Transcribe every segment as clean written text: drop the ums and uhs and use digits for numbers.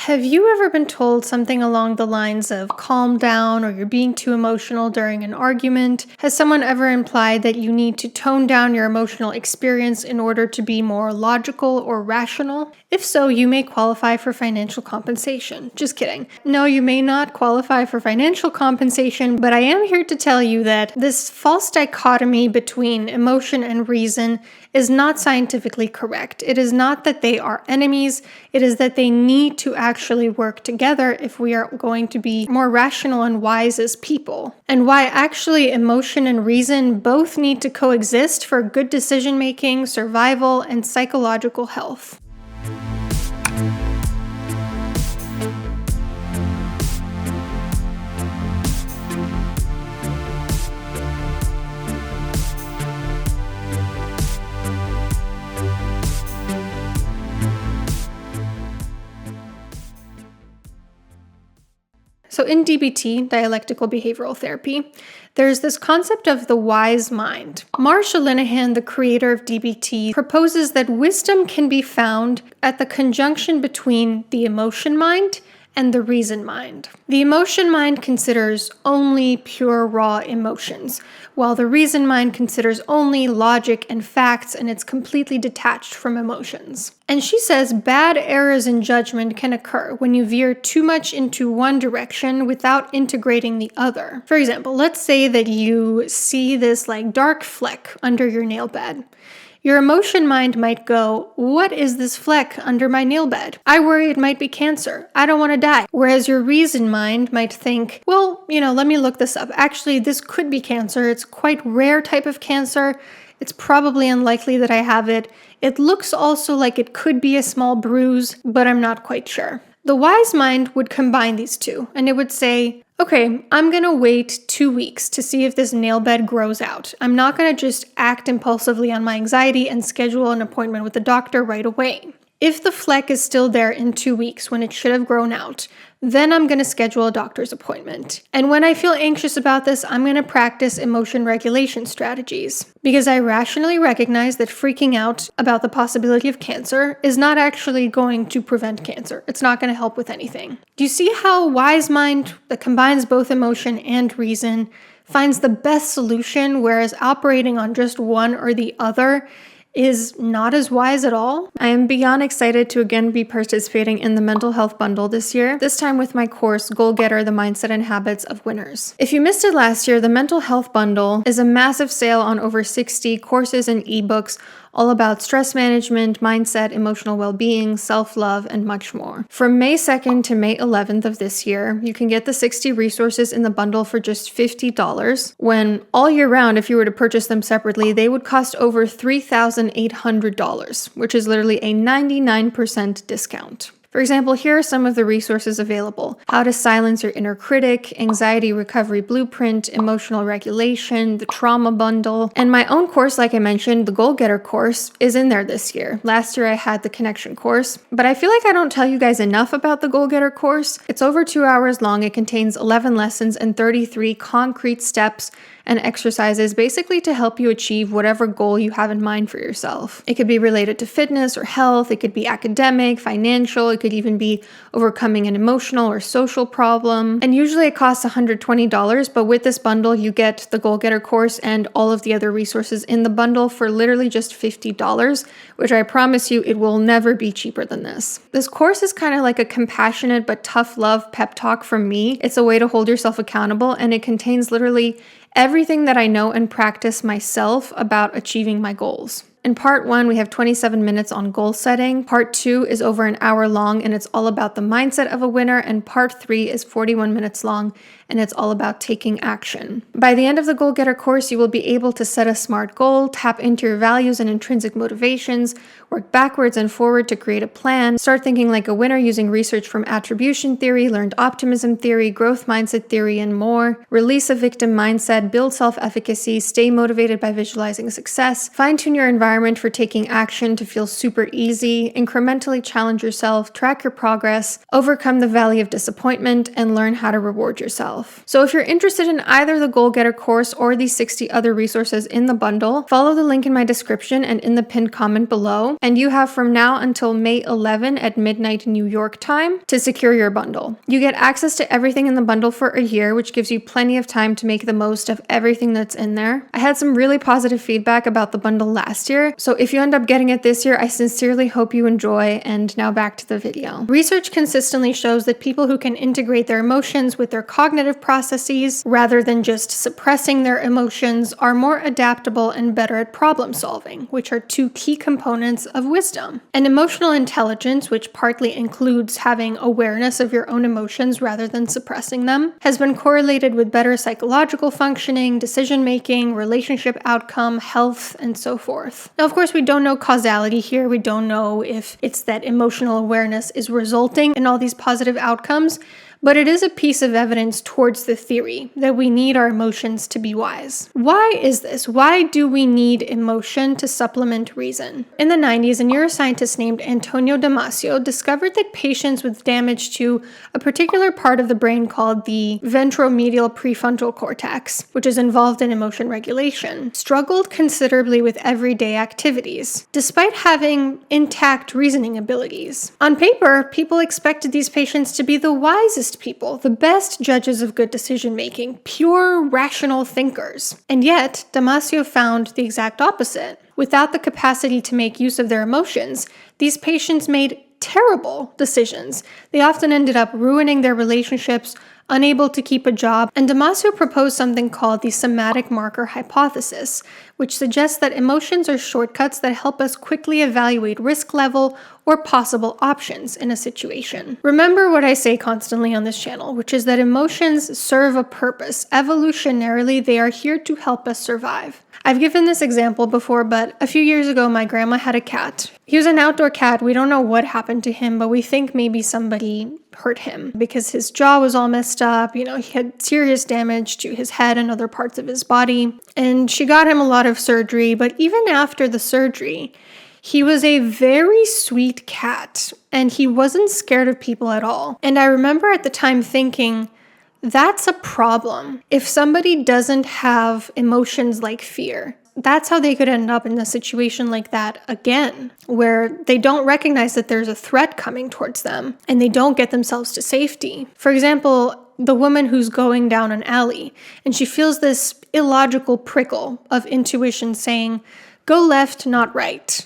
Have you ever been told something along the lines of calm down or you're being too emotional during an argument? Has someone ever implied that you need to tone down your emotional experience in order to be more logical or rational? If so, you may qualify for financial compensation. Just kidding. No, you may not qualify for financial compensation, but I am here to tell you that this false dichotomy between emotion and reason is not scientifically correct. It is not that they are enemies, it is that they need to actually work together if we are going to be more rational and wise as people. And why actually emotion and reason both need to coexist for good decision making, survival, and psychological health. So in DBT, dialectical behavioral therapy, there's this concept of the wise mind. Marsha Linehan, the creator of DBT, proposes that wisdom can be found at the conjunction between the emotion mind and the reason mind. The emotion mind considers only pure raw emotions, while the reason mind considers only logic and facts, and it's completely detached from emotions. And she says bad errors in judgment can occur when you veer too much into one direction without integrating the other. For example, let's say that you see this dark fleck under your nail bed. Your emotion mind might go, what is this fleck under my nail bed? I worry it might be cancer. I don't want to die. Whereas your reason mind might think, well, let me look this up. Actually, this could be cancer. It's quite rare type of cancer. It's probably unlikely that I have it. It looks also like it could be a small bruise, but I'm not quite sure. The wise mind would combine these two, and it would say, okay, I'm going to wait 2 weeks to see if this nail bed grows out. I'm not going to just act impulsively on my anxiety and schedule an appointment with the doctor right away. If the fleck is still there in 2 weeks when it should have grown out, then I'm going to schedule a doctor's appointment. And when I feel anxious about this, I'm going to practice emotion regulation strategies, because I rationally recognize that freaking out about the possibility of cancer is not actually going to prevent cancer. It's not going to help with anything. Do you see how wise mind that combines both emotion and reason finds the best solution, whereas operating on just one or the other is not as wise at all? I am beyond excited to again be participating in the mental health bundle this year, this time with my course, Goal Getter, the Mindset and Habits of Winners. If you missed it last year, the mental health bundle is a massive sale on over 60 courses and ebooks all about stress management, mindset, emotional well-being, self-love, and much more. From May 2nd to May 11th of this year, you can get the 60 resources in the bundle for just $50, when all year round, if you were to purchase them separately, they would cost over $3,800, which is literally a 99% discount. For example, here are some of the resources available: How to Silence Your Inner Critic, Anxiety Recovery Blueprint, Emotional Regulation, the Trauma Bundle, and my own course, like I mentioned, the Goal Getter course, is in there this year. Last year I had the Connection course, but I feel like I don't tell you guys enough about the Goal Getter course. It's over 2 hours long. It contains 11 lessons and 33 concrete steps and exercises basically to help you achieve whatever goal you have in mind for yourself. It could be related to fitness or health, it could be academic, financial, it could even be overcoming an emotional or social problem. And usually it costs $120, but with this bundle you get the Goal Getter course and all of the other resources in the bundle for literally just $50, which I promise you it will never be cheaper than this. This course is kind of like a compassionate but tough love pep talk from me. It's a way to hold yourself accountable, and it contains literally everything that I know and practice myself about achieving my goals. In part 1, we have 27 minutes on goal setting. Part 2 is over an hour long, and it's all about the mindset of a winner. And part 3 is 41 minutes long, and it's all about taking action. By the end of the Goal Getter course, you will be able to set a SMART goal, tap into your values and intrinsic motivations, work backwards and forward to create a plan, start thinking like a winner using research from attribution theory, learned optimism theory, growth mindset theory, and more, release a victim mindset, build self-efficacy, stay motivated by visualizing success, fine-tune your environment for taking action to feel super easy, incrementally challenge yourself, track your progress, overcome the valley of disappointment, and learn how to reward yourself. So if you're interested in either the Goal Getter course or the 60 other resources in the bundle, follow the link in my description and in the pinned comment below. and you have from now until May 11 at midnight New York time to secure your bundle. You get access to everything in the bundle for a year, which gives you plenty of time to make the most of everything that's in there. I had some really positive feedback about the bundle last year, so if you end up getting it this year, I sincerely hope you enjoy. And now back to the video. Research consistently shows that people who can integrate their emotions with their cognitive processes rather than just suppressing their emotions are more adaptable and better at problem solving, which are two key components of wisdom. And emotional intelligence, which partly includes having awareness of your own emotions rather than suppressing them, has been correlated with better psychological functioning, decision-making, relationship outcome, health, and so forth. Now, of course, we don't know causality here. We don't know if it's that emotional awareness is resulting in all these positive outcomes, but it is a piece of evidence towards the theory that we need our emotions to be wise. Why is this? Why do we need emotion to supplement reason? In the 90s, a neuroscientist named Antonio Damasio discovered that patients with damage to a particular part of the brain called the ventromedial prefrontal cortex, which is involved in emotion regulation, struggled considerably with everyday activities, despite having intact reasoning abilities. On paper, people expected these patients to be the wisest people, the best judges of good decision-making, pure rational thinkers. And yet, Damasio found the exact opposite. Without the capacity to make use of their emotions, these patients made terrible decisions. They often ended up ruining their relationships, unable to keep a job, and Damasio proposed something called the somatic marker hypothesis, which suggests that emotions are shortcuts that help us quickly evaluate risk level or possible options in a situation. Remember what I say constantly on this channel, which is that emotions serve a purpose. Evolutionarily, they are here to help us survive. I've given this example before, but a few years ago, my grandma had a cat. He was an outdoor cat. We don't know what happened to him, but we think maybe somebody hurt him because his jaw was all messed up. He had serious damage to his head and other parts of his body. And she got him a lot of surgery, but even after the surgery, he was a very sweet cat, and he wasn't scared of people at all. And I remember at the time thinking, that's a problem. If somebody doesn't have emotions like fear, that's how they could end up in a situation like that again, where they don't recognize that there's a threat coming towards them, and they don't get themselves to safety. For example, the woman who's going down an alley, and she feels this illogical prickle of intuition saying, go left, not right,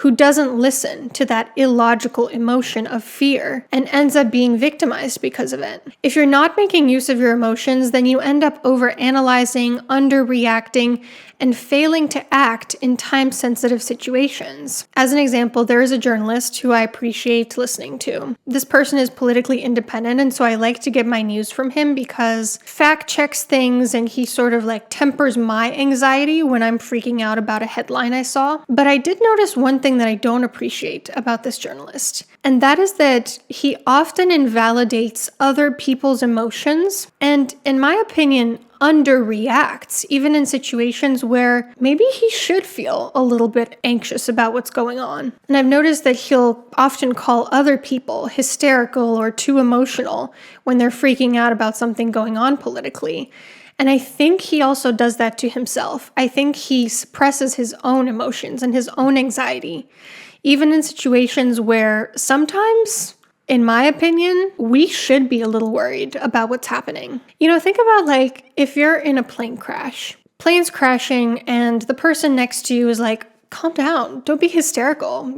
who doesn't listen to that illogical emotion of fear and ends up being victimized because of it. If you're not making use of your emotions, then you end up overanalyzing, underreacting, and failing to act in time-sensitive situations. As an example, there is a journalist who I appreciate listening to. This person is politically independent, and so I like to get my news from him because fact checks things and he sort of tempers my anxiety when I'm freaking out about a headline I saw. But I did notice one thing that I don't appreciate about this journalist, and that is that he often invalidates other people's emotions and, in my opinion, underreacts, even in situations where maybe he should feel a little bit anxious about what's going on. And I've noticed that he'll often call other people hysterical or too emotional when they're freaking out about something going on politically. And I think he also does that to himself. I think he suppresses his own emotions and his own anxiety, even in situations where sometimes, in my opinion, we should be a little worried about what's happening. Think about if you're in a plane crash. Plane's crashing and the person next to you is like, calm down, don't be hysterical,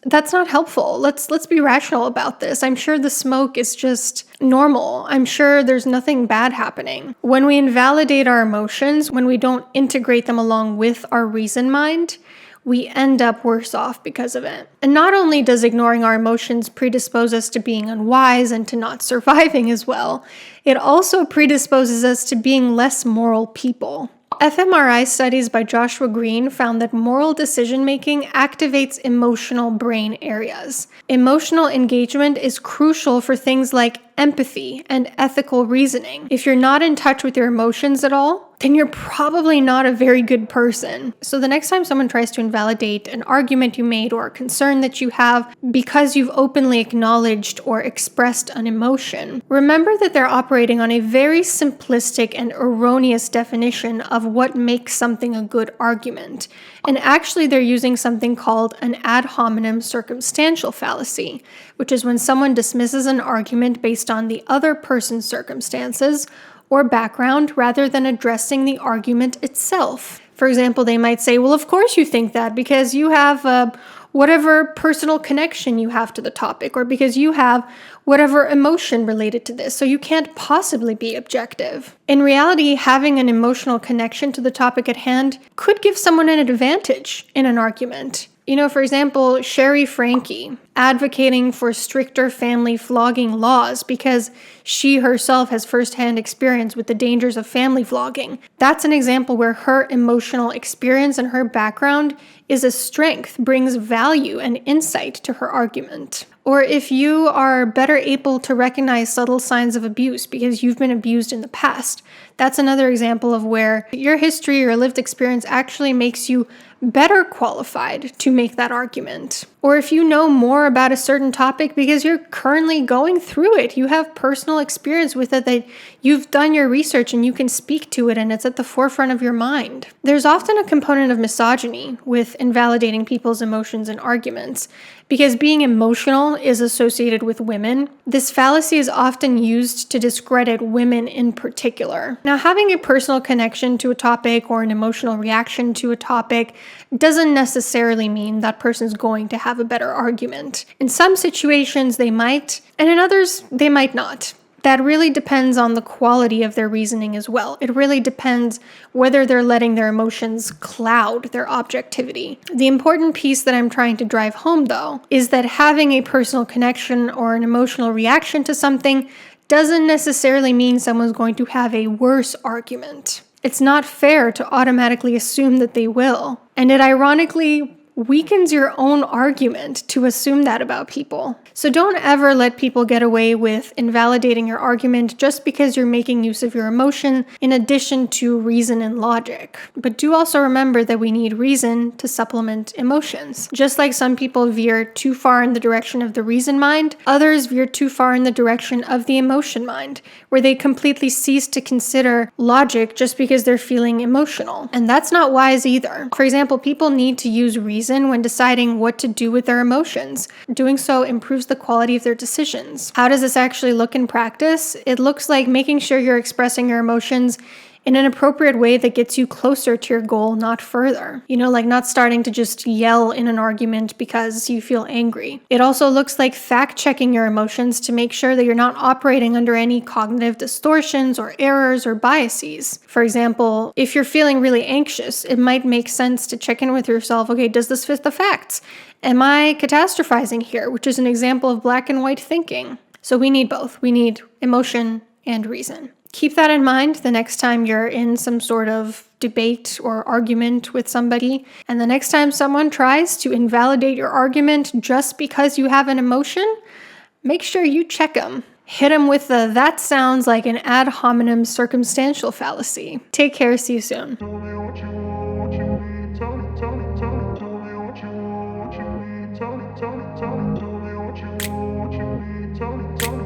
that's not helpful. Let's be rational about this. I'm sure the smoke is just normal. I'm sure there's nothing bad happening. When we invalidate our emotions, when we don't integrate them along with our reason mind, we end up worse off because of it. And not only does ignoring our emotions predispose us to being unwise and to not surviving as well, it also predisposes us to being less moral people. fMRI studies by Joshua Green found that moral decision-making activates emotional brain areas. Emotional engagement is crucial for things like empathy and ethical reasoning. If you're not in touch with your emotions at all, then you're probably not a very good person. So the next time someone tries to invalidate an argument you made or a concern that you have because you've openly acknowledged or expressed an emotion, remember that they're operating on a very simplistic and erroneous definition of what makes something a good argument. And actually, they're using something called an ad hominem circumstantial fallacy, which is when someone dismisses an argument based on the other person's circumstances or background rather than addressing the argument itself. For example, they might say, well, of course you think that because you have whatever personal connection you have to the topic, or because you have whatever emotion related to this, so you can't possibly be objective. In reality, having an emotional connection to the topic at hand could give someone an advantage in an argument. For example, Sherry Franke advocating for stricter family flogging laws because she herself has firsthand experience with the dangers of family flogging. That's an example where her emotional experience and her background is a strength, brings value and insight to her argument. Or if you are better able to recognize subtle signs of abuse because you've been abused in the past, that's another example of where your history or lived experience actually makes you better qualified to make that argument. Or if you know more about a certain topic because you're currently going through it, you have personal experience with it, that you've done your research and you can speak to it and it's at the forefront of your mind. There's often a component of misogyny with invalidating people's emotions in arguments. Because being emotional is associated with women, this fallacy is often used to discredit women in particular. Now, having a personal connection to a topic or an emotional reaction to a topic doesn't necessarily mean that person's going to have a better argument. In some situations, they might, and in others, they might not. That really depends on the quality of their reasoning as well. It really depends whether they're letting their emotions cloud their objectivity. The important piece that I'm trying to drive home, though, is that having a personal connection or an emotional reaction to something doesn't necessarily mean someone's going to have a worse argument. It's not fair to automatically assume that they will. And it ironically weakens your own argument to assume that about people. So don't ever let people get away with invalidating your argument just because you're making use of your emotion in addition to reason and logic. But do also remember that we need reason to supplement emotions. Just like some people veer too far in the direction of the reason mind, others veer too far in the direction of the emotion mind, where they completely cease to consider logic just because they're feeling emotional. And that's not wise either. For example, people need to use reason when deciding what to do with their emotions. Doing so improves the quality of their decisions. How does this actually look in practice? It looks like making sure you're expressing your emotions in an appropriate way that gets you closer to your goal, not further. Like not starting to just yell in an argument because you feel angry. It also looks like fact-checking your emotions to make sure that you're not operating under any cognitive distortions or errors or biases. For example, if you're feeling really anxious, it might make sense to check in with yourself, okay, does this fit the facts? Am I catastrophizing here? Which is an example of black and white thinking. So we need both. We need emotion and reason. Keep that in mind the next time you're in some sort of debate or argument with somebody. And the next time someone tries to invalidate your argument just because you have an emotion, make sure you check them. Hit them with the "that sounds like an ad hominem circumstantial fallacy." Take care. See you soon. Tell me.